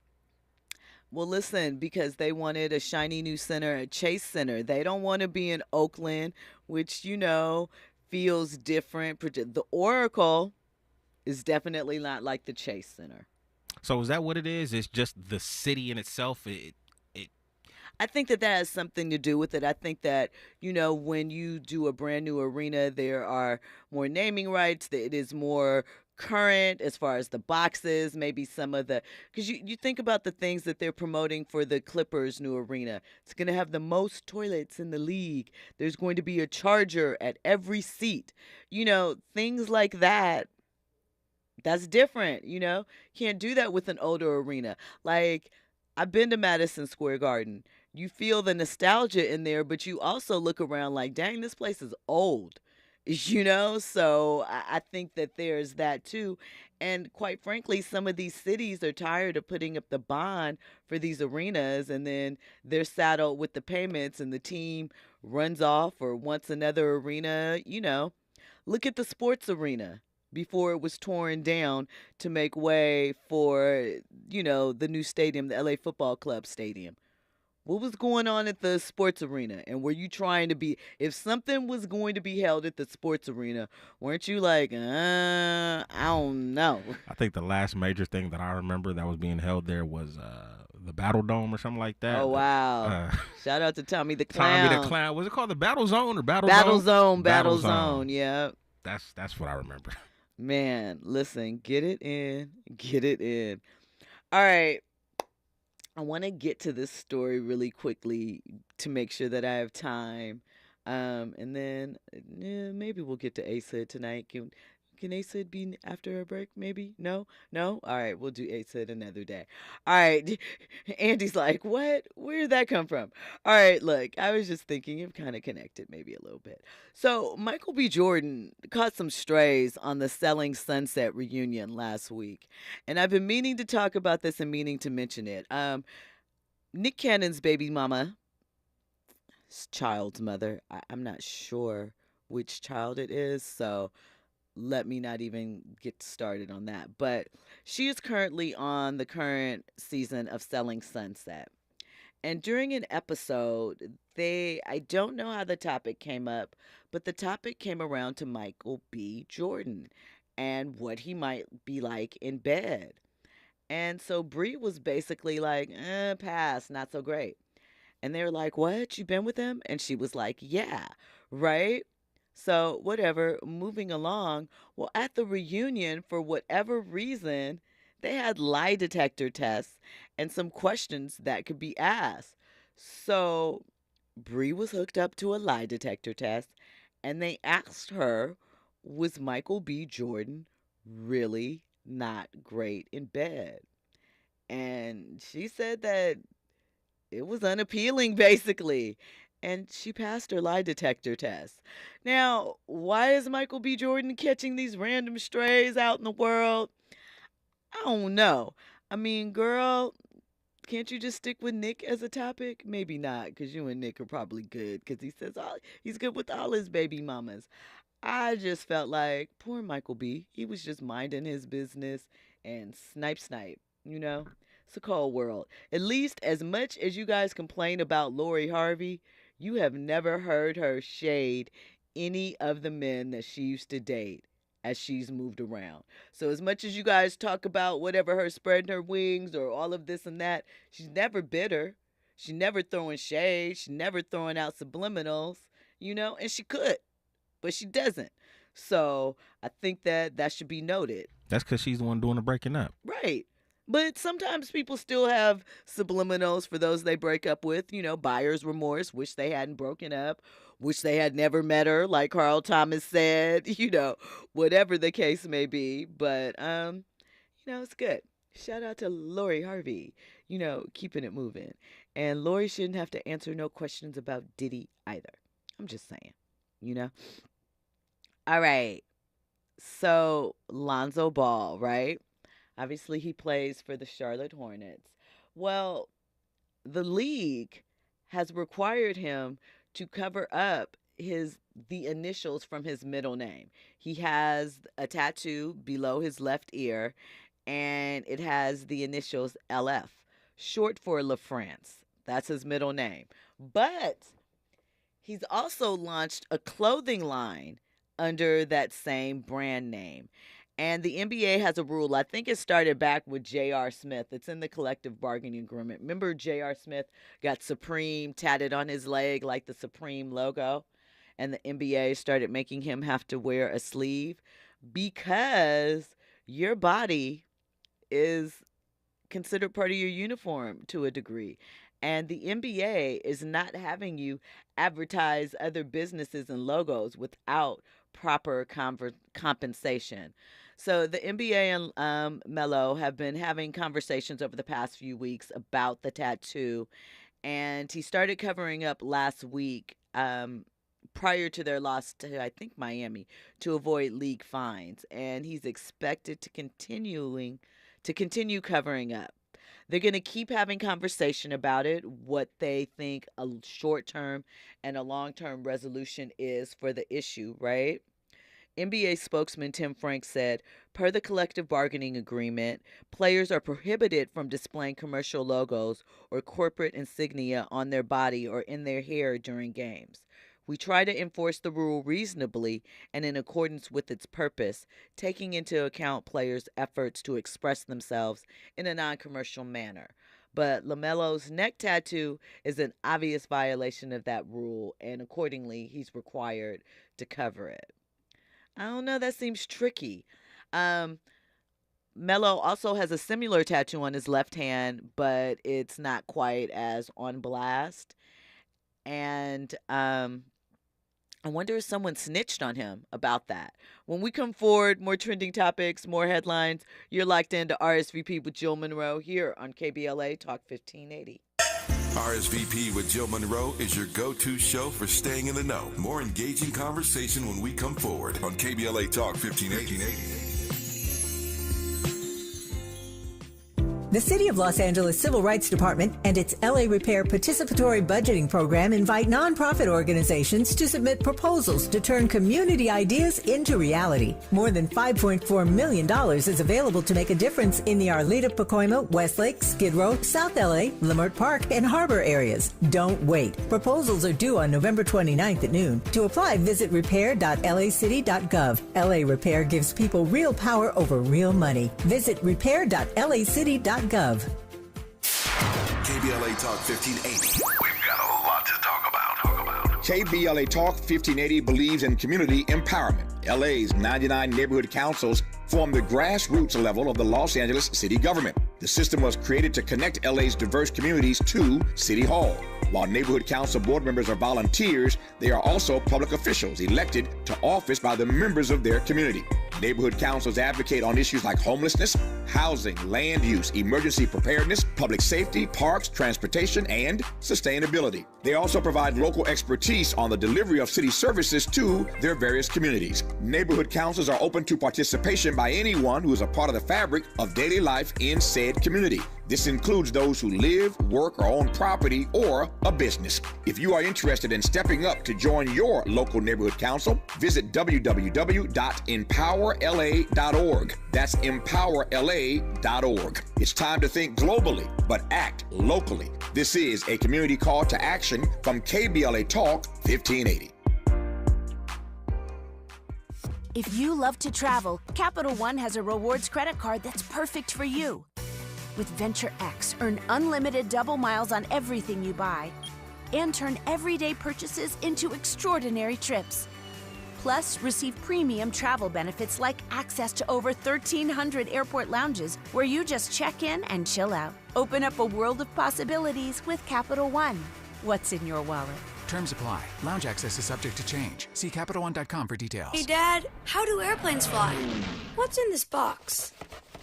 Well, listen, because they wanted a shiny new center at Chase Center. They don't want to be in Oakland, which, feels different. The Oracle is definitely not like the Chase Center. So is that what it is? It's just the city in itself? I think that has something to do with it. I think that, when you do a brand new arena, there are more naming rights. That it is more current as far as the boxes, maybe some of the, because you think about the things that they're promoting for the Clippers new arena. It's going to have the most toilets in the league. There's going to be a charger at every seat. Things like that. That's different, Can't do that with an older arena. Like, I've been to Madison Square Garden. You feel the nostalgia in there, but you also look around like, dang, this place is old. So I think that there's that too. And quite frankly, some of these cities are tired of putting up the bond for these arenas, and then they're saddled with the payments, and the team runs off or wants another arena. Look at the sports arena before it was torn down to make way for, the new stadium, the LA Football Club Stadium. What was going on at the sports arena? And were you trying to be, if something was going to be held at the sports arena, weren't you like, I don't know? I think the last major thing that I remember that was being held there was the Battle Dome or something like that. Oh, wow. Shout out to Tommy the Clown. Tommy the Clown. Was it called the Battle Zone or Battle Zone? Battle Zone, yeah. That's what I remember. Man, listen, get it in. Get it in. All right. I want to get to this story really quickly to make sure that I have time. And then maybe we'll get to ACID tonight. Can ACID be after a break? Maybe? No? All right, we'll do ACID another day. All right. Andy's like, what? Where did that come from? All right, look, I was just thinking you're kind of connected maybe a little bit. So Michael B. Jordan caught some strays on the Selling Sunset reunion last week. And I've been meaning to talk about this and meaning to mention it. Nick Cannon's baby mama, his child's mother, I'm not sure which child it is, so let me not even get started on that. But she is currently on the current season of Selling Sunset. And during an episode, I don't know how the topic came up, but the topic came around to Michael B. Jordan and what he might be like in bed. And so Bree was basically like, pass, not so great. And they were like, what? You been with him? And she was like, yeah, right? So whatever, moving along. Well, at the reunion, for whatever reason, they had lie detector tests and some questions that could be asked. So Bree was hooked up to a lie detector test, and they asked her, was Michael B. Jordan really not great in bed? And she said that it was unappealing, basically. And she passed her lie detector test. Now, why is Michael B. Jordan catching these random strays out in the world? I don't know. I mean, girl, can't you just stick with Nick as a topic? Maybe not, because you and Nick are probably good, because he says he's good with all his baby mamas. I just felt like, poor Michael B. He was just minding his business and snipe. It's a cold world. At least as much as you guys complain about Lori Harvey, you have never heard her shade any of the men that she used to date as she's moved around. So as much as you guys talk about whatever, her spreading her wings or all of this and that, she's never bitter. She's never throwing shade. She's never throwing out subliminals, and she could, but she doesn't. So I think that should be noted. That's because she's the one doing the breaking up. Right. But sometimes people still have subliminals for those they break up with, buyer's remorse, wish they hadn't broken up, wish they had never met her, like Carl Thomas said, whatever the case may be. But, it's good. Shout out to Lori Harvey, keeping it moving. And Lori shouldn't have to answer no questions about Diddy either. I'm just saying, All right. So Lonzo Ball, right? Obviously, he plays for the Charlotte Hornets. Well, the league has required him to cover up the initials from his middle name. He has a tattoo below his left ear, and it has the initials LF, short for La France. That's his middle name. But he's also launched a clothing line under that same brand name. And the NBA has a rule. I think it started back with J.R. Smith. It's in the collective bargaining agreement. Remember J.R. Smith got Supreme tatted on his leg like the Supreme logo? And the NBA started making him have to wear a sleeve because your body is considered part of your uniform to a degree. And the NBA is not having you advertise other businesses and logos without proper compensation. So the NBA and Melo have been having conversations over the past few weeks about the tattoo. And he started covering up last week prior to their loss to, I think, Miami, to avoid league fines. And he's expected to continue covering up. They're going to keep having conversation about it, what they think a short-term and a long-term resolution is for the issue, right? NBA spokesman Tim Frank said, per the collective bargaining agreement, players are prohibited from displaying commercial logos or corporate insignia on their body or in their hair during games. We try to enforce the rule reasonably and in accordance with its purpose, taking into account players' efforts to express themselves in a non-commercial manner. But LaMelo's neck tattoo is an obvious violation of that rule, and accordingly, he's required to cover it. I don't know, that seems tricky. Melo also has a similar tattoo on his left hand, but it's not quite as on blast. And I wonder if someone snitched on him about that. When we come forward, more trending topics, more headlines. You're locked into RSVP with Jill Munroe here on KBLA Talk 1580. RSVP with Jill Munroe is your go-to show for staying in the know. More engaging conversation when we come forward on KBLA Talk 1580. The City of Los Angeles Civil Rights Department and its LA Repair Participatory Budgeting Program invite nonprofit organizations to submit proposals to turn community ideas into reality. More than $5.4 million is available to make a difference in the Arleta, Pacoima, Westlake, Skid Row, South LA, Leimert Park, and Harbor areas. Don't wait. Proposals are due on November 29th at noon. To apply, visit repair.lacity.gov. LA Repair gives people real power over real money. Visit repair.lacity.gov. KBLA Talk 1580. We've got a lot to talk about. KBLA Talk 1580 believes in community empowerment. LA's 99 neighborhood councils form the grassroots level of the Los Angeles city government. The system was created to connect LA's diverse communities to City Hall. While neighborhood council board members are volunteers, they are also public officials elected to office by the members of their community. Neighborhood councils advocate on issues like homelessness, housing, land use, emergency preparedness, public safety, parks, transportation, and sustainability. They also provide local expertise on the delivery of city services to their various communities. Neighborhood councils are open to participation by anyone who is a part of the fabric of daily life in said community. This includes those who live, work, or own property or a business. If you are interested in stepping up to join your local neighborhood council, visit www.empowerla.org. That's empowerla.org. It's time to think globally, but act locally. This is a community call to action from KBLA Talk 1580. If you love to travel, Capital One has a rewards credit card that's perfect for you. With Venture X, earn unlimited double miles on everything you buy and turn everyday purchases into extraordinary trips. Plus, receive premium travel benefits like access to over 1,300 airport lounges where you just check in and chill out. Open up a world of possibilities with Capital One. What's in your wallet? Terms apply. Lounge access is subject to change. See CapitalOne.com for details. Hey, Dad, how do airplanes fly? What's in this box?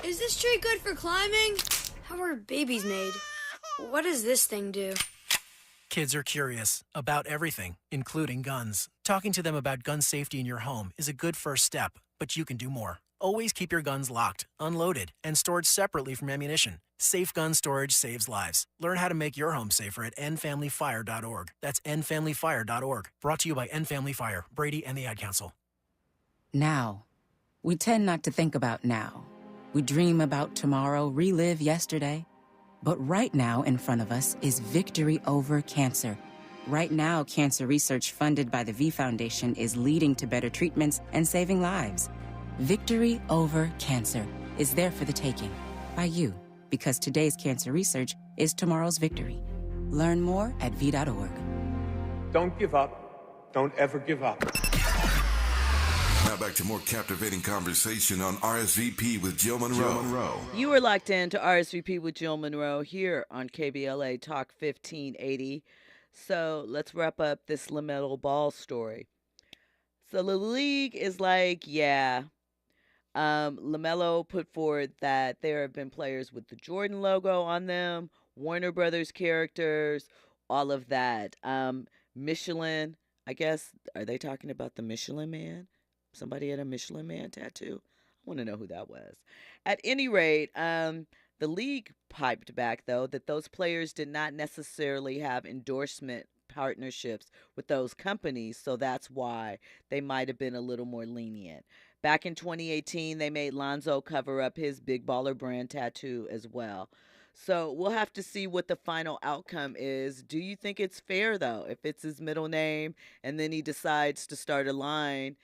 Is this tree good for climbing? How are babies made? What does this thing do? Kids are curious about everything, including guns. Talking to them about gun safety in your home is a good first step, but you can do more. Always keep your guns locked, unloaded, and stored separately from ammunition. Safe gun storage saves lives. Learn how to make your home safer at endfamilyfire.org. That's endfamilyfire.org. Brought to you by End Family Fire, Brady, and the Ad Council. Now. We tend not to think about now. We dream about tomorrow, relive yesterday. But right now in front of us is victory over cancer. Right now, cancer research funded by the V Foundation is leading to better treatments and saving lives. Victory over cancer is there for the taking by you, because today's cancer research is tomorrow's victory. Learn more at v.org. Don't give up. Don't ever give up. Now back to more captivating conversation on RSVP with Jill Munroe. You are locked in to RSVP with Jill Munroe here on KBLA Talk 1580. So let's wrap up this LaMelo Ball story. So the league is like, yeah, LaMelo put forward that there have been players with the Jordan logo on them, Warner Brothers characters, all of that. Michelin, I guess, are they talking about the Michelin Man? Somebody had a Michelin Man tattoo? I want to know who that was. At any rate, the league piped back, though, that those players did not necessarily have endorsement partnerships with those companies, so that's why they might have been a little more lenient. Back in 2018, they made Lonzo cover up his Big Baller brand tattoo as well. So we'll have to see what the final outcome is. Do you think it's fair, though, if it's his middle name and then he decides to start a line?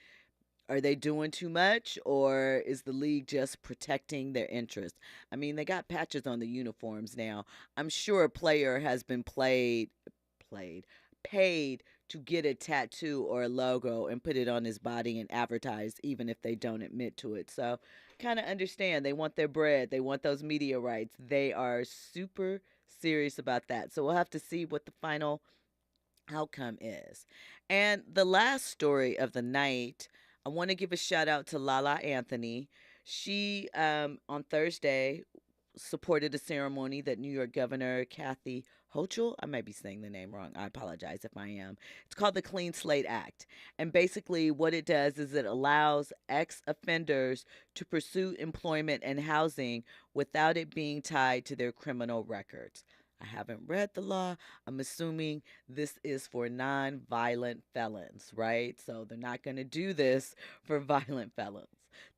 Are they doing too much, or is the league just protecting their interests? I mean, they got patches on the uniforms now. I'm sure a player has been paid to get a tattoo or a logo and put it on his body and advertise, even if they don't admit to it. So kind of understand. They want their bread. They want those media rights. They are super serious about that. So we'll have to see what the final outcome is. And the last story of the night, I want to give a shout out to Lala Anthony. She, on Thursday, supported a ceremony that New York Governor Kathy Hochul, I might be saying the name wrong, I apologize if I am. It's called the Clean Slate Act. And basically what it does is it allows ex-offenders to pursue employment and housing without it being tied to their criminal records. I haven't read the law. I'm assuming this is for non-violent felons, right? So they're not going to do this for violent felons.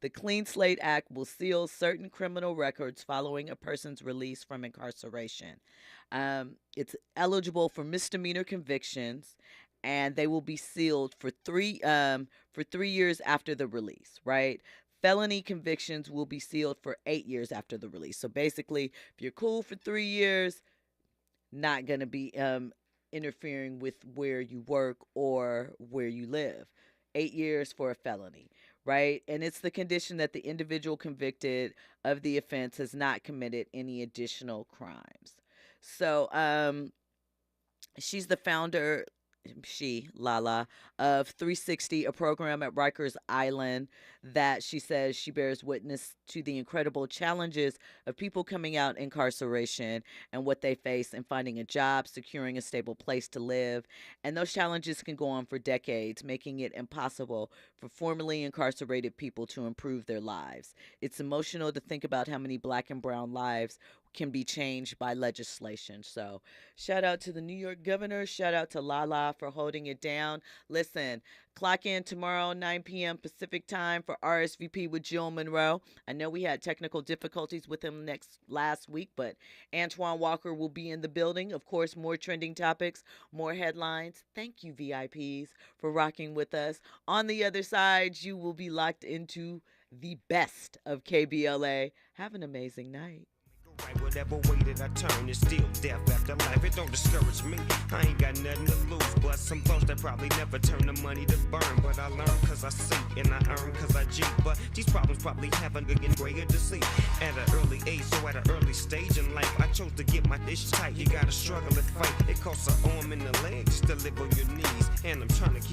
The Clean Slate Act will seal certain criminal records following a person's release from incarceration. It's eligible for misdemeanor convictions, and they will be sealed for 3 years after the release, right? Felony convictions will be sealed for 8 years after the release. So basically, if you're cool for 3 years, not going to be interfering with where you work or where you live. 8 years for a felony, right? And it's the condition that the individual convicted of the offense has not committed any additional crimes. So she's the founder, Lala, of 360, a program at Rikers Island that she says she bears witness to the incredible challenges of people coming out incarceration and what they face in finding a job, securing a stable place to live. And those challenges can go on for decades, making it impossible for formerly incarcerated people to improve their lives. It's emotional to think about how many Black and brown lives can be changed by legislation. So shout out to the New York governor. Shout out to Lala for holding it down. Listen, clock in tomorrow, 9 p.m. Pacific time for RSVP with Jill Munroe. I know we had technical difficulties with him last week, but Antoine Walker will be in the building. Of course, more trending topics, more headlines. Thank you, VIPs, for rocking with us. On the other side, you will be locked into the best of KBLA. Have an amazing night. Right, whatever way that I turn, it's still death after life. It don't discourage me. I ain't got nothing to lose, but some folks that probably never turn the money to burn. But I learn cause I see, and I earn cause I G. But these problems probably haven't getting greater to see. At an early age, so at an early stage in life, I chose to get my dish tight. You gotta struggle and fight. It costs an arm and a leg just to live on your knees. And I'm trying to keep